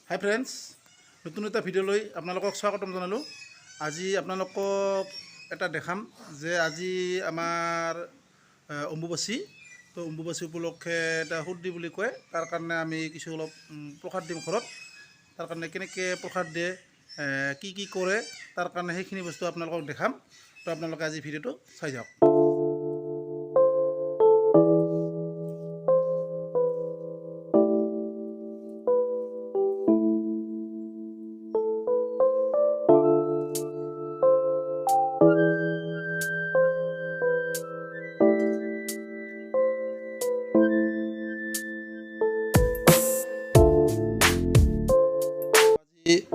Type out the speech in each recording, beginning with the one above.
হাই friends, নতুন এটা ভিডিঅ'লৈ আপোনালোকক স্বাগতম জনালোঁ। আজি আপোনালোকক এটা দেখাম যে আজি আমাৰ অম্বুবাচী। তো অম্বুবাচী উপলক্ষে এটা শুদ্ধি বুলি কয়, তাৰ কাৰণে আমি কিছু অলপ প্ৰসাদ দিম ঘৰত। তাৰ কাৰণে কেনেকৈ প্ৰসাদ দিয়ে, কি কি কৰে, তাৰ কাৰণে সেইখিনি বস্তু আপোনালোকক দেখাম। তো আপোনালোকে আজি ভিডিঅ'টো চাই যাওক।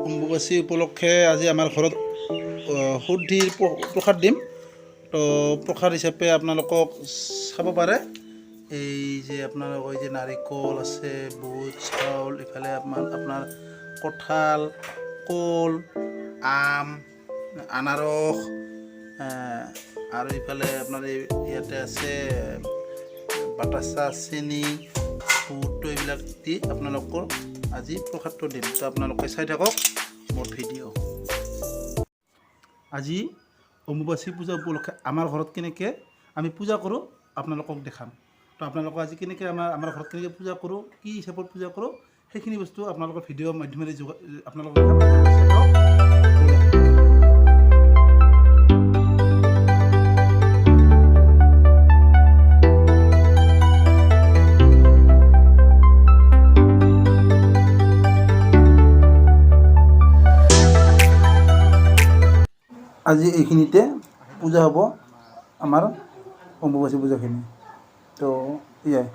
অম্বুবাচী উপলক্ষে আজি আমাৰ ঘৰত শুদ্ধিৰ প্ৰসাদ দিম। তো প্ৰসাদ হিচাপে আপোনালোকক চাব পাৰে, এই যে আপোনালোকৰ এই যে নাৰিকল আছে, বুট, চাউল, ইফালে আপোনাৰ কঁঠাল, কল, আম, আনাৰস, আৰু ইফালে আপোনাৰ ইয়াতে আছে বাটাচা, চেনি, বুটটো এইবিলাক দি আপোনালোকৰ আজি প্ৰসাদটো দিম। তো আপোনালোকে চাই থাকক মোৰ ভিডিঅ'। আজি অম্বুবাচী পূজা উপলক্ষে আমাৰ ঘৰত কেনেকৈ আমি পূজা কৰোঁ আপোনালোকক দেখাম। তো আপোনালোকক আজি কেনেকৈ আমাৰ ঘৰত কেনেকৈ পূজা কৰোঁ, কি হিচাপত পূজা কৰোঁ, সেইখিনি বস্তু আপোনালোকৰ ভিডিঅ'ৰ মাধ্যমেৰে আপোনালোকক দেখাম। আজি এইখিনিতে পূজা হ'ব আমাৰ অম্বুবাচী পূজাখিনি। তো এয়াই।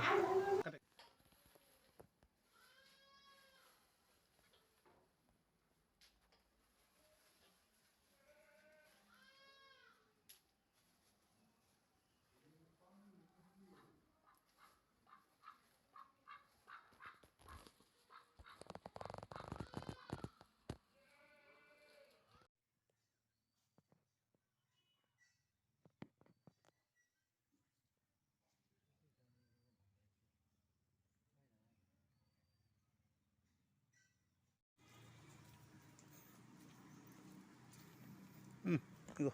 Go.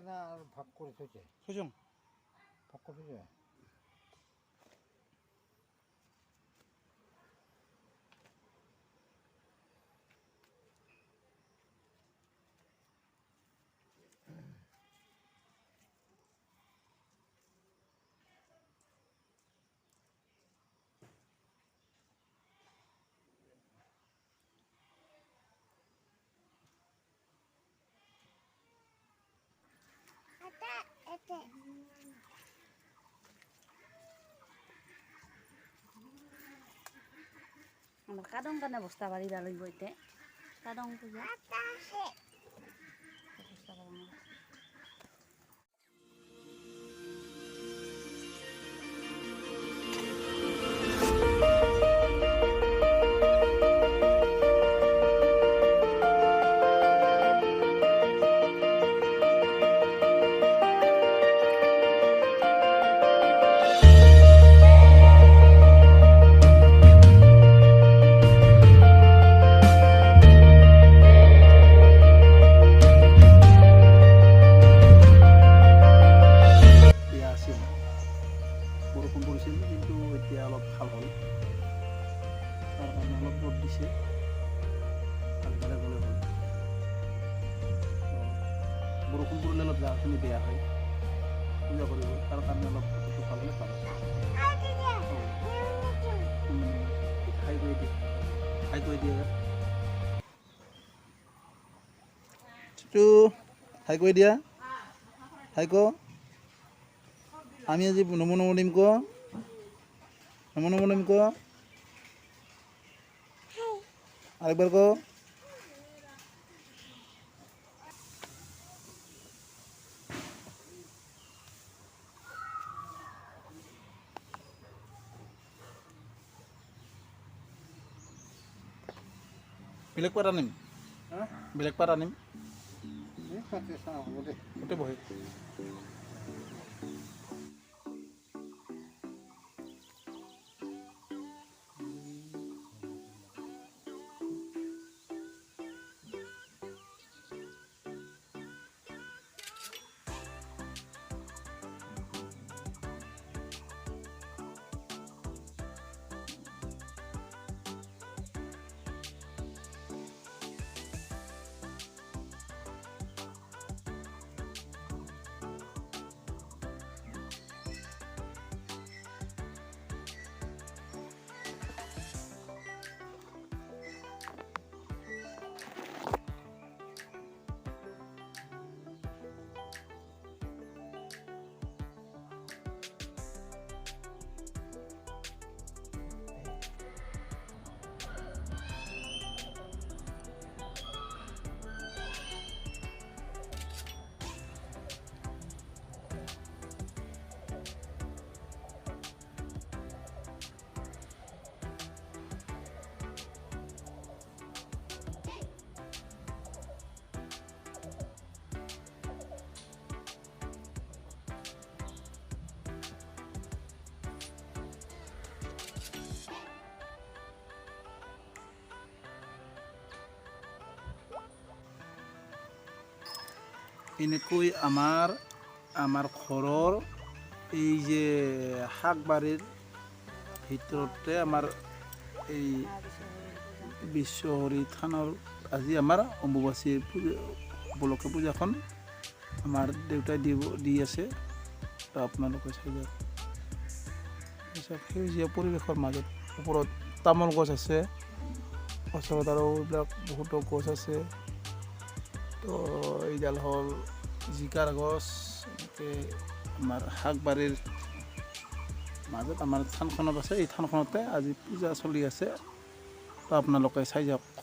না ভাগ করে থৈছে সুজং ভাগ করে থৈছে আমার কাদং কানে বস্তা বাড়ি দাঁড়াইব এতে কাদং পূজা বস্তা বাড়ানো বৰষুণ পৰিছিল, কিন্তু এতিয়া অলপ ভাল হ'ল। তাৰ কাৰণে অলপ ৰ'দ দিছে, ভালদৰে গ'লে হ'ল। বৰষুণ পৰিলে অলপ জাগাখিনি বেয়া হয় পূজা কৰিব, তাৰ কাৰণে অলপ কৈ দিয়া চিটু হাই কৈ দিয়া হাই ক আমি আজি নমো নমো দিম ক নমো নমো দিম ক আরেকবার ক বেলেগ পাত আনিম বেলেগ পাত আনিম হ'ব দে গোটেই বহি এনেকৈ আমাৰ ঘৰৰ এই যে শাক বাৰীৰ ভিতৰতে আমাৰ এই বিশ্বহৰি থানৰ আজি আমাৰ অম্বুবাচীৰ উপলক্ষে পূজাখন আমাৰ দেউতাই দি আছে তো আপোনালোকে চাই যাওক সেউজীয়া পৰিৱেশৰ মাজত ওপৰত তামোল গছ আছে ওচৰত আৰু এইবিলাক বহুতো গছ আছে তো এইডাল হ'ল জিকাৰ গছ এনেকৈ আমাৰ শাক বাৰীৰ মাজত আমাৰ থানখনত আছে এই থানখনতে আজি পূজা চলি আছে তো আপোনালোকে চাই যাওক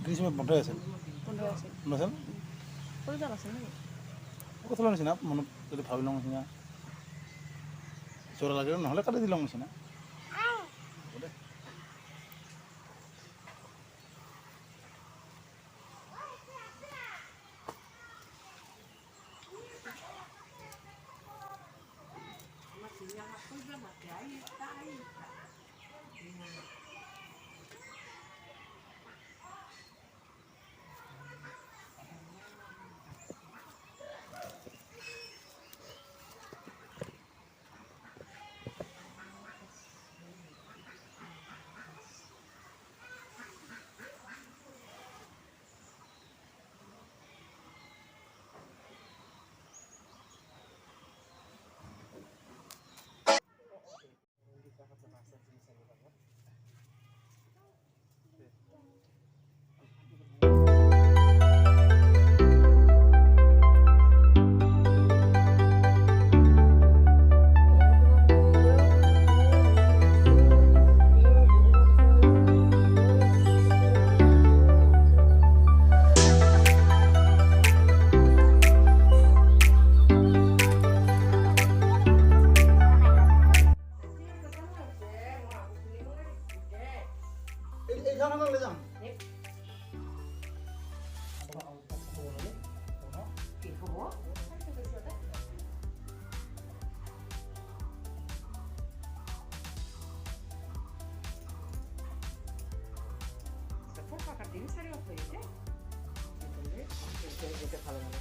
গ্ৰীষ্মত বন্ধই আছিল আছিল কথা নিচিনা মনত যদি ভাবি লওঁ নিচিনা জোৰা লাগে নহ'লে কাটি দিলোঁ নিচিনা দিন সাড়ে অফ হয়েছে যেতে ভালো লাগে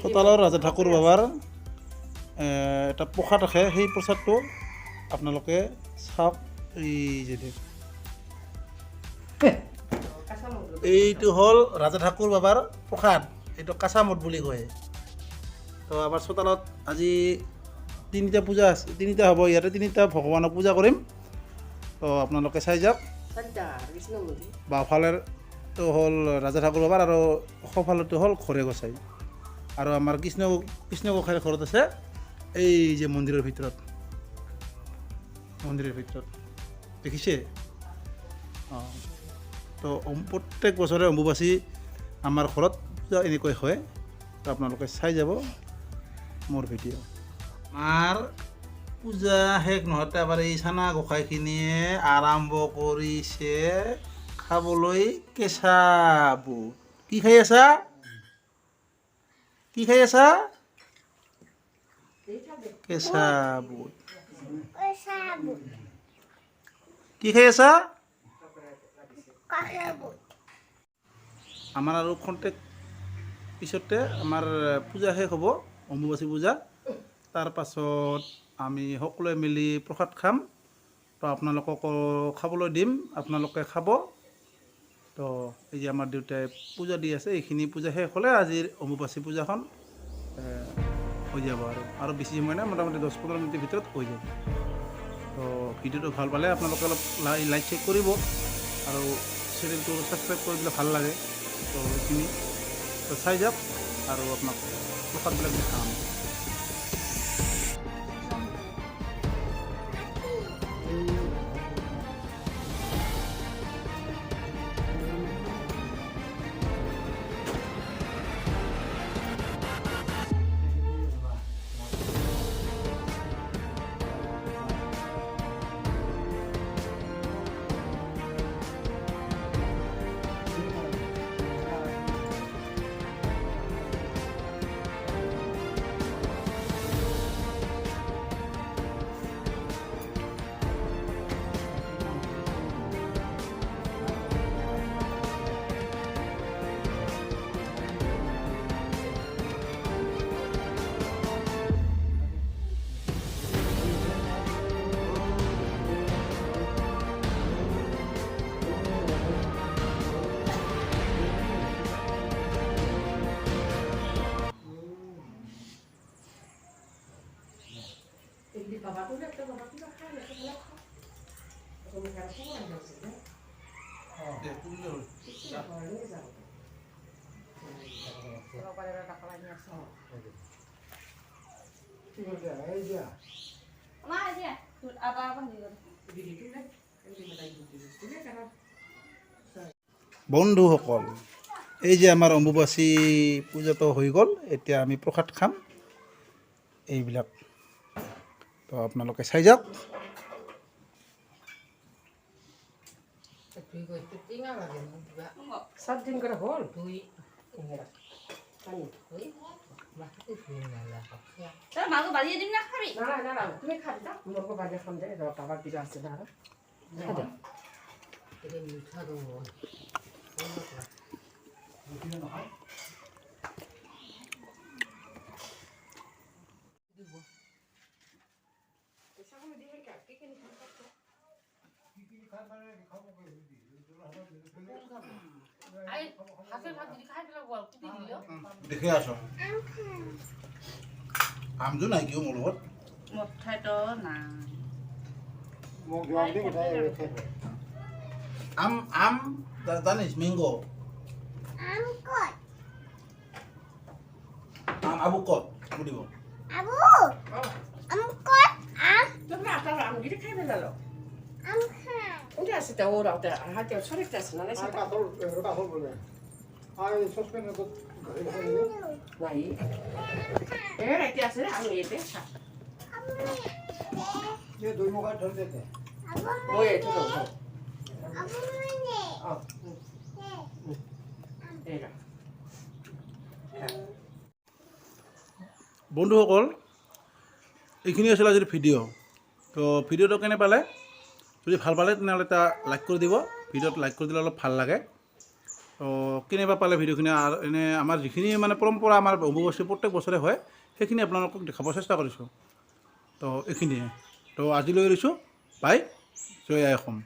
চোতালৰ ৰাজা ঠাকুৰ বাবাৰ এটা প্ৰসাদ ৰাখে সেই প্ৰসাদটো আপোনালোকে চাওক এই যে এইটো হ'ল ৰাজা ঠাকুৰ বাবাৰ প্ৰসাদ এইটো কাঁচামঠ বুলি কয় তো আমাৰ চোতালত আজি তিনিটা পূজা আছে তিনিটা হ'ব ইয়াতে তিনিটা ভগৱানক পূজা কৰিম তো আপোনালোকে চাই যাওক বাওঁফালেৰটো হ'ল ৰাজা ঠাকুৰ বাবাৰ আৰু সোঁফালৰটো হ'ল ঘৰে গোসাঁই আৰু আমাৰ কৃষ্ণ গোসাঁইৰ ঘৰত আছে এই যে মন্দিৰৰ ভিতৰত দেখিছে অঁ তো প্ৰত্যেক বছৰে অম্বুবাচী আমাৰ ঘৰত পূজা এনেকৈ হয় তো আপোনালোকে চাই যাব মোৰ ভিডিঅ' আমাৰ পূজা শেষ নহওঁতে আবাৰ এই চানা গোসাঁইখিনিয়ে আৰম্ভ কৰিছে খাবলৈ কেঁচা বুট কি খাই আছা কেঁচা বুট কি খাই আছা আমাৰ আৰু খন্তেক পিছতে আমাৰ পূজা শেষ হ'ব অম্বুবাচী পূজা তাৰ পাছত আমি সকলোৱে মিলি প্ৰসাদ খাম তো আপোনালোককো খাবলৈ দিম আপোনালোকে খাব তো এই যে আমাৰ দেউতাই পূজা দি আছে এইখিনি পূজা শেষ হ'লে আজিৰ অম্বুবাচী পূজাখন হৈ যাব আৰু বেছি সময় নাই মোটামুটি 10-15 মিনিটৰ ভিতৰত হৈ যাব তো ভিডিঅ'টো ভাল পালে আপোনালোকে অলপ লাইক চেক কৰিব আৰু চেনেলটো ছাবস্ক্ৰাইব কৰি দিলে ভাল লাগে তো এইখিনি তো চাই যাওক আৰু আপোনাক প্ৰসাদবিলাক দেখাম বন্ধুসকল এই যে আমাৰ অম্বুবাচী পূজাটো হৈ গ'ল এতিয়া আমি প্ৰসাদ খাম এইবিলাক তো আপোনালোকে চাই যাওক সাত দিন করে হল মাকে বাড়িয়ে দিম না খাবি না তুমি খাবি না মোরকে বাজে খাম দে বাবার দিকে আসছে না এটা মিঠা রঙ দেখে আসো আমটো নাই কিয় মোৰ লগত মঠাইতো নাই মোক জবাব দি পঠাই আম জানিস ম্যাঙ্গো আম আবু কত বুঝিব তোমরা আপনার আমগিরি খাইবে না লো ওটা আছে তা ওরা ওটা হাতে সরেকটা আছে না আর সেটা কাঠল বলে আর এই সসপেনে তো ঘরে বসে নাই এর একটা আছে আমি এতে ये দুই মুখা ধরে দিতে ওই এটা তো এরা বন্ধুসকল এইখিনি আছিল আজিৰ ভিডিঅ' তো ভিডিঅ'টো কেনে পালে যদি ভাল পালে তেনেহ'লে এটা লাইক কৰি দিব ভিডিঅ'ত লাইক কৰি দিলে অলপ ভাল লাগে তো কেনেবা পালে ভিডিঅ'খিনি আৰু এনে আমাৰ যিখিনি মানে পৰম্পৰা আমাৰ অম্বুবাচী প্ৰত্যেক বছৰে হয় সেইখিনি আপোনালোকক দেখাব চেষ্টা কৰিছোঁ তো এইখিনিয়ে তো আজিলৈ এৰিছোঁ বাই জয় আই অসম